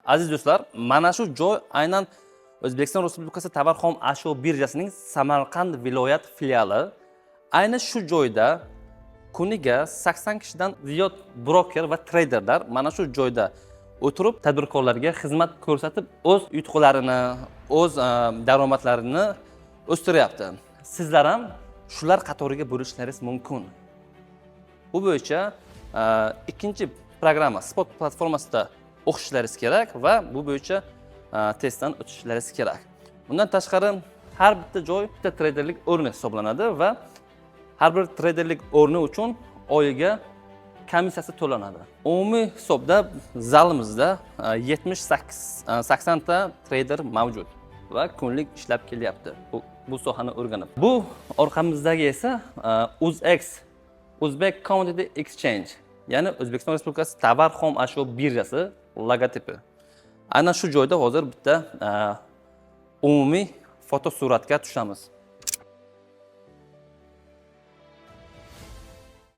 Aziz do'stlar, mana shu joy aynan O'zbekiston Respublikasi tovar xom ashyo birjasining Samarqand viloyat filiali. Ayni shu joyda kuniga 80 kishidan ziyod broker va treyderlar mana shu joyda o'tirib tadbirkorlarga xizmat ko'rsatib, o'z yutuqlarini, o'z daromadlarini o'stiryapti. Sizlar ham shular qatoriga bo'lishlaringiz mumkin. Bu bo'yicha ikkinchi programma Spot platformasida o'qishlaringiz kerak va bu bo'yicha testdan o'tishlaringiz kerak. Bundan tashqari har bitta joy bitta treyderlik o'rni hisoblanadi va har bir treyderlik o'rni uchun oyiga komissiyasi to'lanadi. Umumiy hisobda zalimizda 70-80 ta treyder mavjud va kunlik ishlab kelyapti. Bu sohani o'rganib. Bu orqamizdagi esa UzX Uzbek Commodity Exchange, ya'ni O'zbekiston Respublikasi tovar xom ashyo birjasi logotipi. Aynan shu joyda hozir bitta umumiy fotosuratga tushamiz.